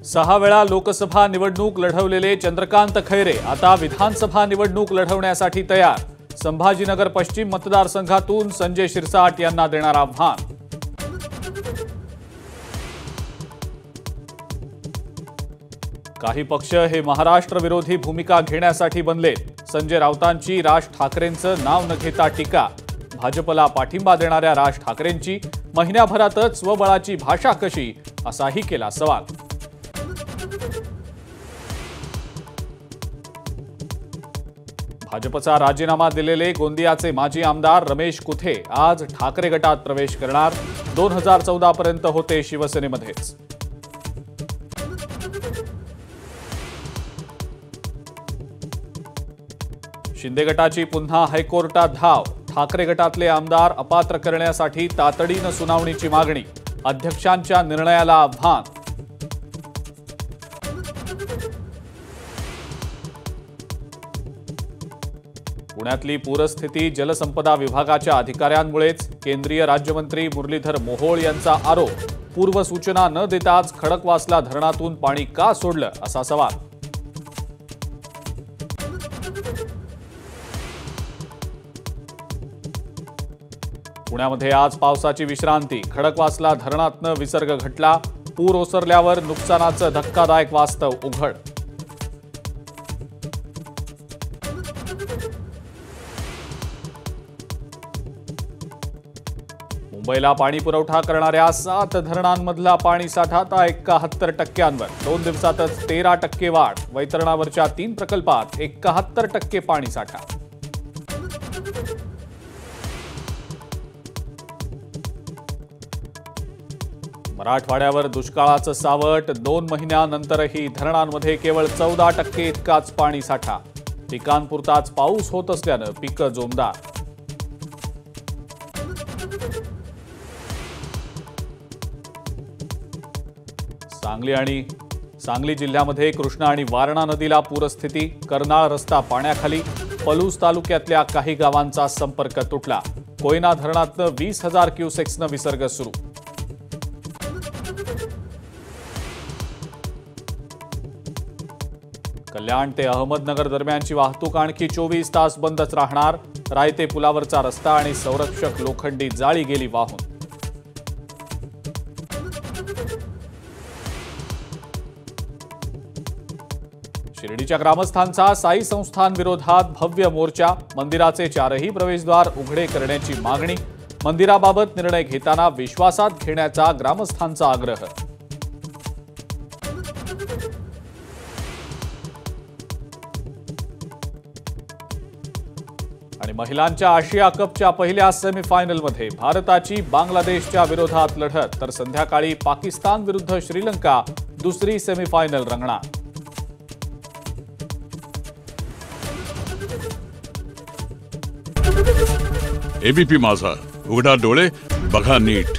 6 वेळा लोकसभा निवडणूक लढवलेले चंद्रकांत खैरे आता विधानसभा निवडणूक लढवण्यासाठी तयार। संभाजीनगर पश्चिम मतदारसंघातून संजय शिरसाट यांना देणार आव्हान। काही पक्ष हे महाराष्ट्र विरोधी भूमिका घेण्यासाठी बनले। संजय राऊतांची राज ठाकरेंचं नाव न घेता टीका। भाजपला पाठिंबा देणाऱ्या राज ठाकरेंची महिन्याभरातच स्वबळाची भाषा कशी असाही केला सवाल। भाजपचा राजीनामा दिलेले गोंदियाचे माजी आमदार रमेश कुथे आज ठाकरे गटात प्रवेश करणार। 2014 पर्यंत होते शिवसेनेमध्येच। शिंदे गटाची पुन्हा हायकोर्टात धाव। ठाकरे गटातले आमदार अपात्र करण्यासाठी तातडीने सुनावणीची मागणी। अध्यक्षांच्या निर्णयाला आव्हान। पुण्यातली पूरस्थिती जलसंपदा विभागाच्या अधिकाऱ्यांमुळेच। केंद्रीय राज्यमंत्री मुरलीधर मोहोळ यांचा आरोप। पूर्वसूचना न देताच खडकवासला धरणातून पाणी का सोडलं असा सवाल। पुण्यामध्ये आज पावसाची विश्रांती। खडकवासला धरणातनं विसर्ग घटला। पूर ओसरल्यावर नुकसानाचं धक्कादायक वास्तव उघड। मुंबईला पाणी पुरवठा करणाऱ्या 7 धरणांमधला पाणीसाठा आता 71%वर। 2 दिवसातच 13% वाढ। वैतरणावरच्या 3 प्रकल्पात 71% पाणीसाठा। मराठवाड्यावर दुष्काळाचं सावट। 2 महिन्यानंतरही धरणांमध्ये केवळ 14% इतकाच पाणीसाठा। पिकांपुरताच पाऊस होत असल्यानं पिकं जोमदार। सांगली जिल्ह्यामध्ये कृष्णा आणि वारणा नदीला पूरस्थिती। कर्नाळ रस्ता पाण्याखाली। पलूस तालुक्यातल्या काही गावांचा संपर्क तुटला। कोयना धरणातनं 20,000 क्युसेक्सनं विसर्ग सुरू। कल्याण ते अहमदनगर दरम्यानची वाहतूक आणखी 24 तास बंदच राहणार। रायते पुलावरचा रस्ता आणि संरक्षक लोखंडी जाळी गेली वाहून। शिर्डीच्या ग्रामस्थांचा साई संस्थान विरोधात भव्य मोर्चा। मंदिराचे 4ही प्रवेशद्वार उघडे करण्याची मागणी। मंदिराबाबत निर्णय घेताना विश्वासात घेण्याचा ग्रामस्थांचा आग्रह। आणि महिलांच्या आशिया कपच्या पहिल्या सेमीफायनलमध्ये भारताची बांगलादेशच्या विरोधात लढत। तर संध्याकाळी पाकिस्तान विरुद्ध श्रीलंका दुसरी सेमीफायनल रंगणार। एबीपी माझा, उघडा डोळे बघा नीट।